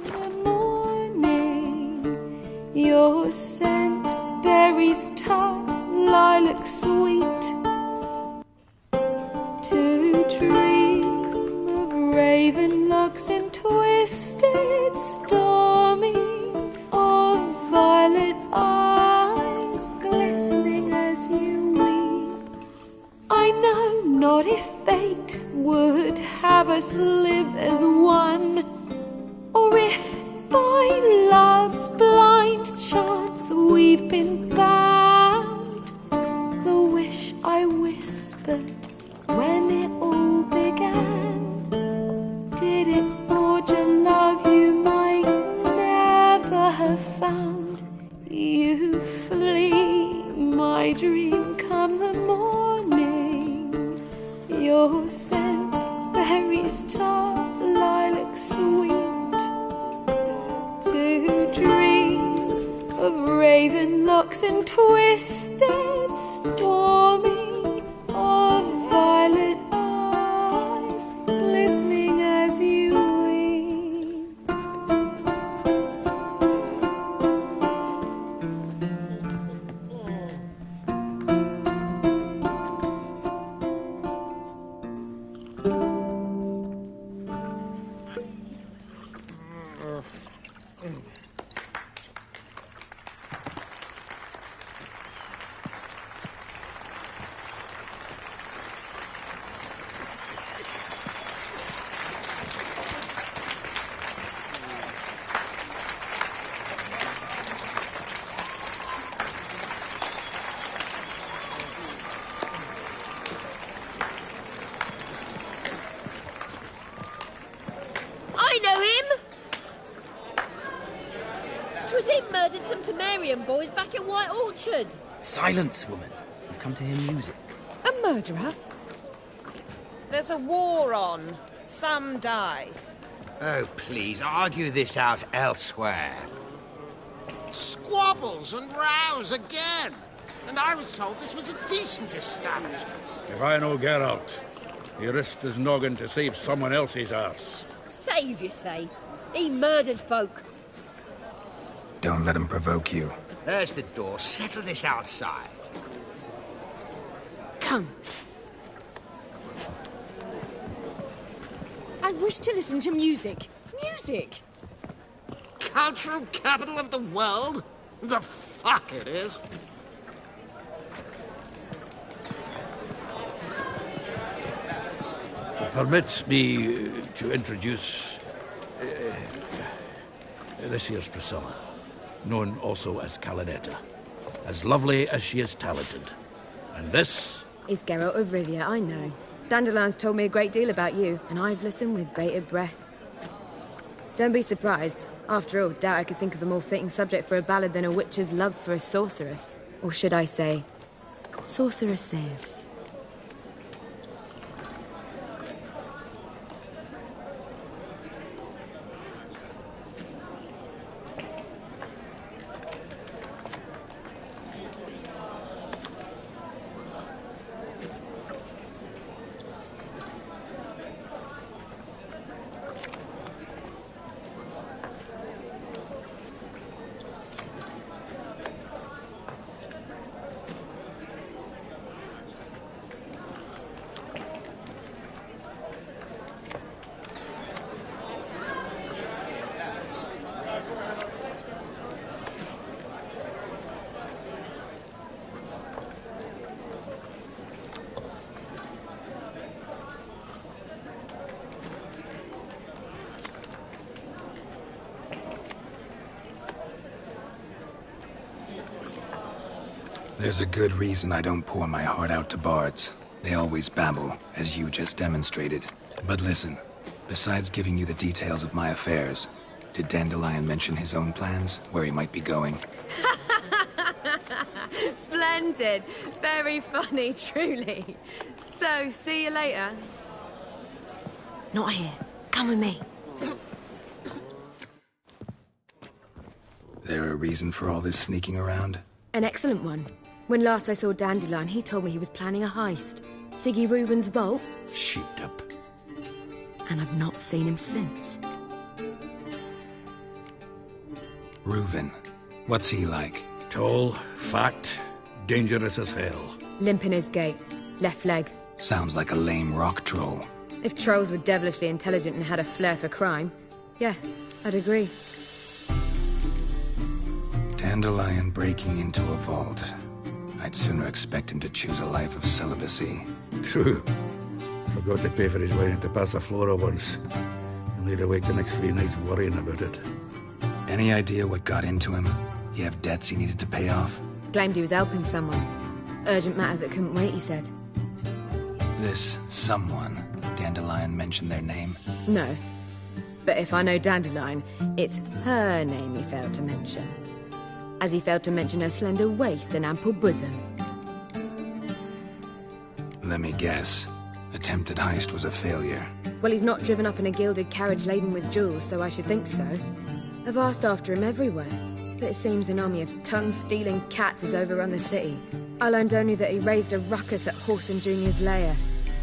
Speaker 19: The morning, your scent, berries tart, lilac sweet. To dream of raven locks and twisted, stormy, of violet eyes glistening as you weep. I know not if fate would have us live as one, or if by love's blind chance we've been bound. The wish I whispered when it all began, did it forge a love you might never have found? You flee, my dream, come the morning, your scent, berries tart, lilac sweet. To dream of raven locks and twisted, stormy, of violet eyes glistening as you weep.
Speaker 7: I know him! 'Twas him murdered some Temerian boys back in White Orchard.
Speaker 12: Silence, woman. We've come to hear music.
Speaker 15: A murderer? There's a war on. Some die.
Speaker 17: Oh, please, argue this out elsewhere.
Speaker 5: Squabbles and rows again. And I was told this was a decent establishment.
Speaker 10: If I know Geralt, he risked his noggin to save someone else's arse.
Speaker 7: Save, you say? He murdered folk.
Speaker 4: Don't let him provoke you.
Speaker 17: There's the door. Settle this outside.
Speaker 15: Come. I wish to listen to music. Music!
Speaker 5: Cultural capital of the world? The fuck it is.
Speaker 10: Permit me to introduce this here's Priscilla, known also as Calinetta, as lovely as she is talented. And this
Speaker 20: is Geralt of Rivia, I know. Dandelion's told me a great deal about you, and I've listened with bated breath. Don't be surprised. After all, doubt I could think of a more fitting subject for a ballad than a witch's love for a sorceress. Or should I say, sorceresses.
Speaker 4: There's a good reason I don't pour my heart out to bards. They always babble, as you just demonstrated. But listen, besides giving you the details of my affairs, did Dandelion mention his own plans, where he might be going?
Speaker 20: Splendid. Very funny, truly. So, see you later.
Speaker 18: Not here. Come with me.
Speaker 4: There a reason for all this sneaking around?
Speaker 20: An excellent one. When last I saw Dandelion, he told me he was planning a heist. Siggy Reuven's vault.
Speaker 10: Sheeped up.
Speaker 20: And I've not seen him since.
Speaker 4: Reuven. What's he like?
Speaker 10: Tall, fat, dangerous as hell.
Speaker 20: Limp in his gait. Left leg.
Speaker 4: Sounds like a lame rock troll.
Speaker 20: If trolls were devilishly intelligent and had a flair for crime, yeah, I'd agree.
Speaker 4: Dandelion breaking into a vault. I'd sooner expect him to choose a life of celibacy.
Speaker 10: True. Forgot to pay for his way into Passaflora once. And laid awake the next 3 nights worrying about it.
Speaker 4: Any idea what got into him? He have debts he needed to pay off?
Speaker 20: Claimed he was helping someone. Urgent matter that couldn't wait, he said.
Speaker 4: This someone, Dandelion mentioned their name?
Speaker 20: No. But if I know Dandelion, it's her name he failed to mention. As he failed to mention her slender waist and ample bosom.
Speaker 4: Let me guess. Attempted heist was a failure.
Speaker 20: Well, he's not driven up in a gilded carriage laden with jewels, so I should think so. I've asked after him everywhere, but it seems an army of tongue-stealing cats has overrun the city. I learned only that he raised a ruckus at Whoreson Jr.'s lair.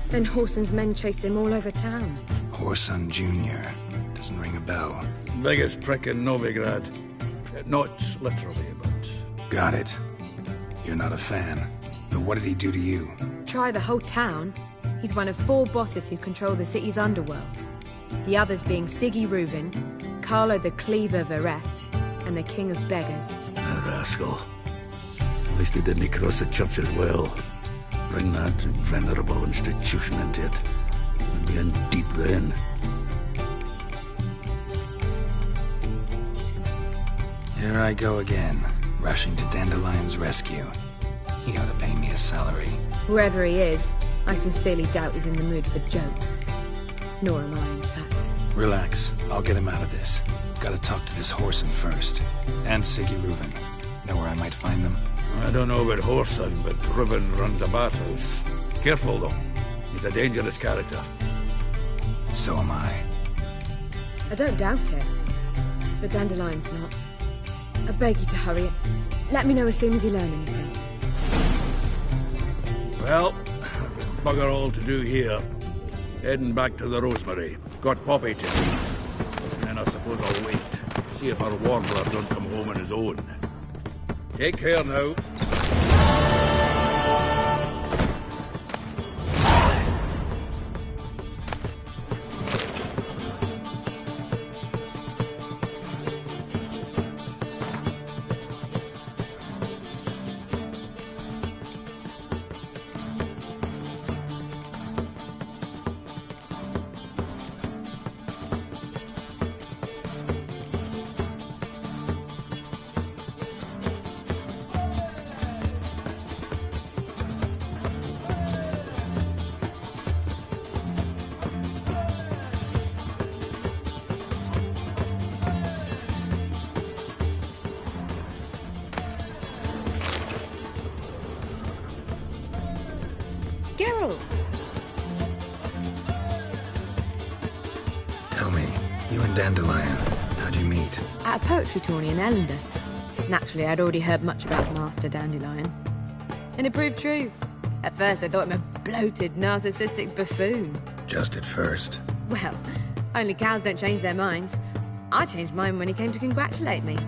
Speaker 20: Then Whoreson's men chased him all over town.
Speaker 4: Whoreson Jr. Doesn't ring a bell.
Speaker 10: Biggest prick in Novigrad. Not literally, but...
Speaker 4: Got it. You're not a fan. But what did he do to you?
Speaker 20: Try the whole town. He's one of 4 bosses who control the city's underworld. The others being Siggy Reuven, Carlo the Cleaver Varese, and the King of Beggars.
Speaker 10: A rascal. At least he didn't cross the church as well. Bring that venerable institution into it. And be in deep then.
Speaker 4: Here I go again, rushing to Dandelion's rescue. He ought to pay me a salary.
Speaker 20: Wherever he is, I sincerely doubt he's in the mood for jokes. Nor am I, in fact.
Speaker 4: Relax, I'll get him out of this. Gotta talk to this Whoreson first. And Siggy Reuven. Know where I might find them?
Speaker 10: I don't know about Whoreson, but Reuven runs a bathhouse. Careful, though. He's a dangerous character.
Speaker 4: So am I.
Speaker 20: I don't doubt it. But Dandelion's not. I beg you to hurry it. Let me know as soon as you learn anything.
Speaker 10: Well, I've got bugger all to do here. Heading back to the Rosemary. Got Poppy to see. And then I suppose I'll wait. See if our warbler don't come home on his own. Take care now.
Speaker 20: Geralt!
Speaker 4: Tell me, you and Dandelion, how'd you meet?
Speaker 20: At a poetry tourney in Ellender. Naturally, I'd already heard much about Master Dandelion. And it proved true. At first, I thought him a bloated, narcissistic buffoon.
Speaker 4: Just at first.
Speaker 20: Well, only cows don't change their minds. I changed mine when he came to congratulate me.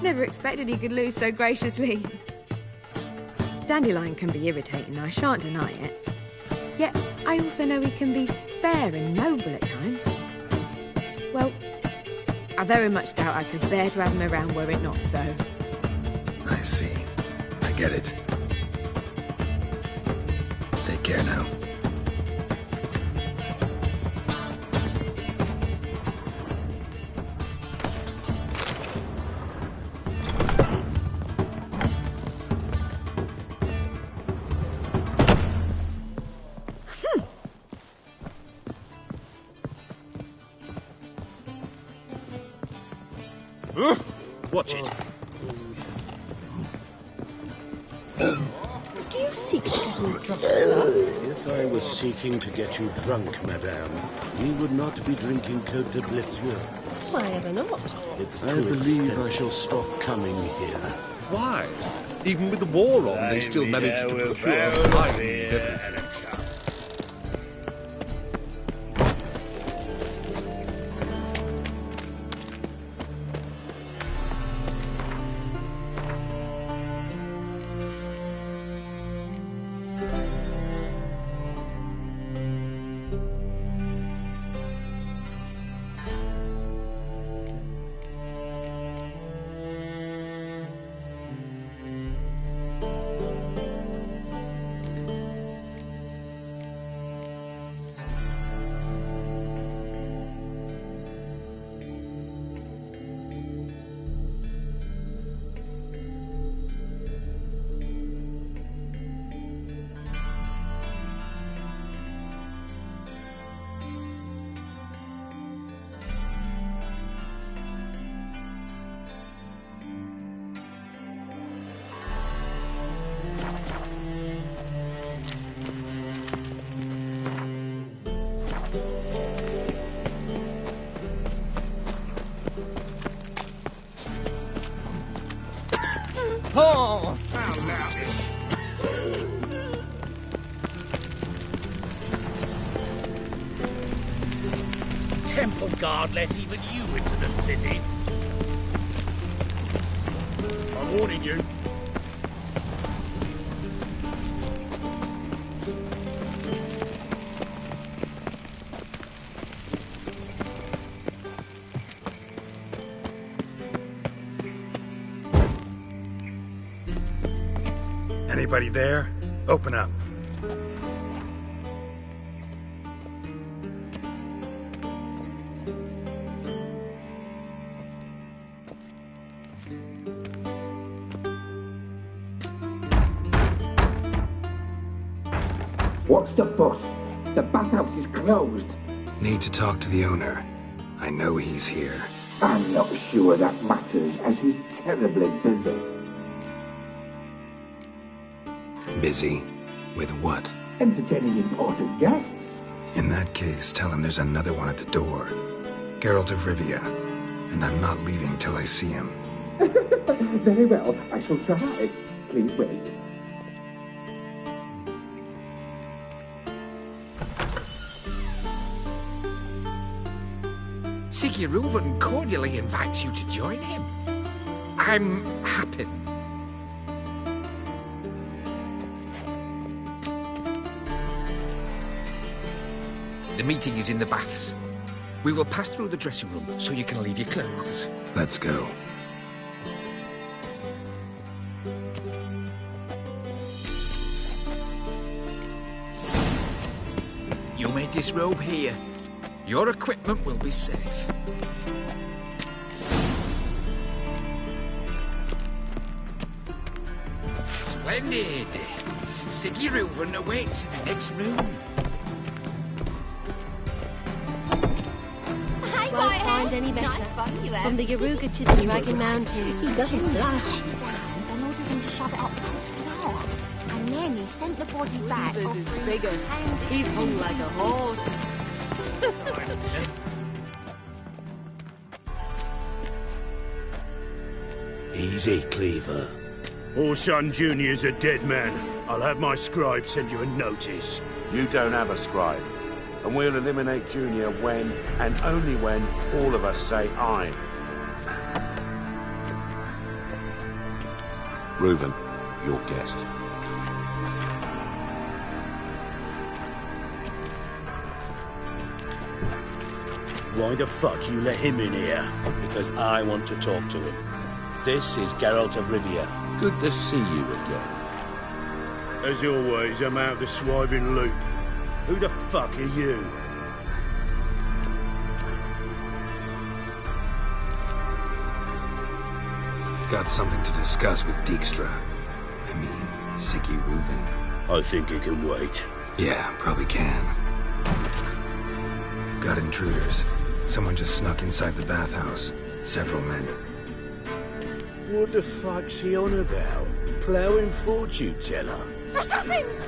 Speaker 20: Never expected he could lose so graciously. Dandelion can be irritating, I shan't deny it. Yet, I also know he can be fair and noble at times. Well, I very much doubt I could bear to have him around were it not so.
Speaker 4: I see. I get it. Take care now.
Speaker 1: Watch it.
Speaker 16: Do you seek to get me drunk, sir?
Speaker 1: If I was seeking to get you drunk, madame, we would not be drinking Côte de Blessure.
Speaker 16: Why ever not?
Speaker 1: It's I believe I shall stop coming here.
Speaker 21: Why? Even with the war on, they still manage to procure fine beverages.
Speaker 5: Oh! How loutish.
Speaker 2: Temple Guard let even you into the city.
Speaker 21: I'm warning you.
Speaker 4: Anybody there? Open up.
Speaker 22: What's the fuss? The bathhouse is closed.
Speaker 4: Need to talk to the owner. I know he's here.
Speaker 22: I'm not sure that matters, as he's terribly busy.
Speaker 4: Busy? With what?
Speaker 22: Entertaining important guests.
Speaker 4: In that case, tell him there's another one at the door. Geralt of Rivia. And I'm not leaving till I see him.
Speaker 22: Very well, I shall try. Please wait.
Speaker 23: Siggy Reuven cordially invites you to join him. I'm happy. The meeting is in the baths. We will pass through the dressing room so you can leave your clothes.
Speaker 4: Let's go.
Speaker 23: You may disrobe here. Your equipment will be safe. Splendid! Siggy Reuven awaits in the next room.
Speaker 24: Won't find any better. From the Yaruga to the Dragon Mountains.
Speaker 11: He doesn't blush.
Speaker 8: Then ordered him to shove it up the corpse's arse. And then he sent the body back.
Speaker 18: This is bigger. He's hung like a horse.
Speaker 1: Easy, Cleaver.
Speaker 25: Orson Jr.'s a dead man. I'll have my scribe send you a notice.
Speaker 6: You don't have a scribe. And we'll eliminate Junior when, and only when, all of us say aye. Reuven, your guest.
Speaker 2: Why the fuck you let him in here? Because I want to talk to him. This is Geralt of Rivia.
Speaker 6: Good to see you again.
Speaker 25: As always, I'm out the swiving loop. Who the fuck are you?
Speaker 4: Got something to discuss with Dijkstra. I mean, Siggy Reuven.
Speaker 2: I think he can wait.
Speaker 4: Yeah, probably can. Got intruders. Someone just snuck inside the bathhouse. Several men.
Speaker 2: What the fuck's he on about? Ploughing fortune teller?
Speaker 8: Assassins!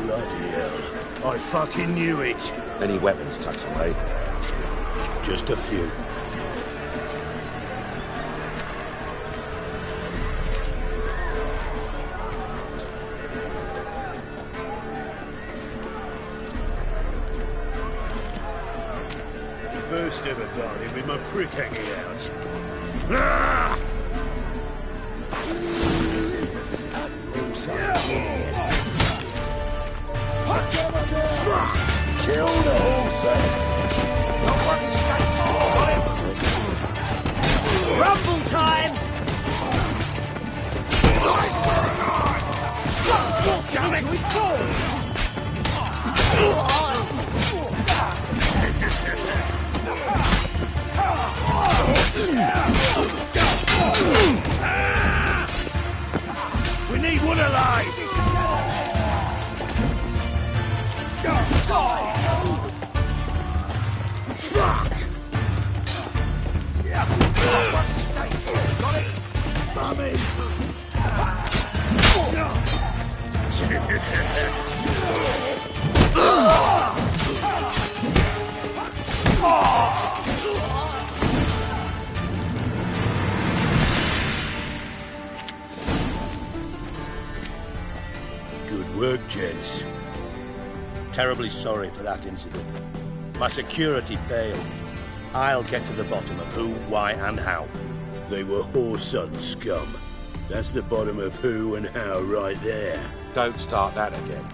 Speaker 25: Bloody hell. I fucking knew it.
Speaker 6: Any weapons tucked away?
Speaker 2: Just a few.
Speaker 25: First ever bargain with my prick hanging out. Ah!
Speaker 6: Fuck! Kill the horse! No one escapes!
Speaker 12: Rumble time!
Speaker 25: Walk down
Speaker 12: into his sword!
Speaker 25: We need one alive! Fuck! Got it! Bummy!
Speaker 2: Good work, gents. Terribly sorry for that incident. My security failed. I'll get to the bottom of who, why, and how.
Speaker 1: They were whoreson scum. That's the bottom of who and how right there.
Speaker 3: Don't start that again.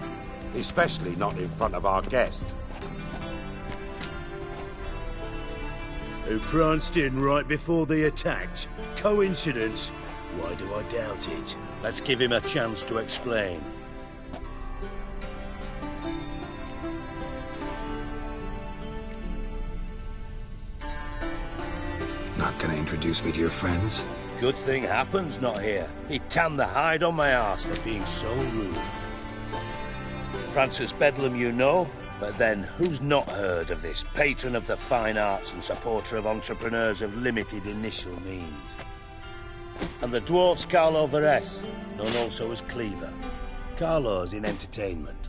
Speaker 3: Especially not in front of our guest.
Speaker 1: Who pranced in right before they attacked. Coincidence? Why do I doubt it?
Speaker 2: Let's give him a chance to explain.
Speaker 4: Not gonna introduce me to your friends?
Speaker 2: Good thing Happen's not here. He tanned the hide on my arse for being so rude. Francis Bedlam you know, but then who's not heard of this patron of the fine arts and supporter of entrepreneurs of limited initial means? And the dwarf's Carlo Veres, known also as Cleaver. Carlo's in entertainment.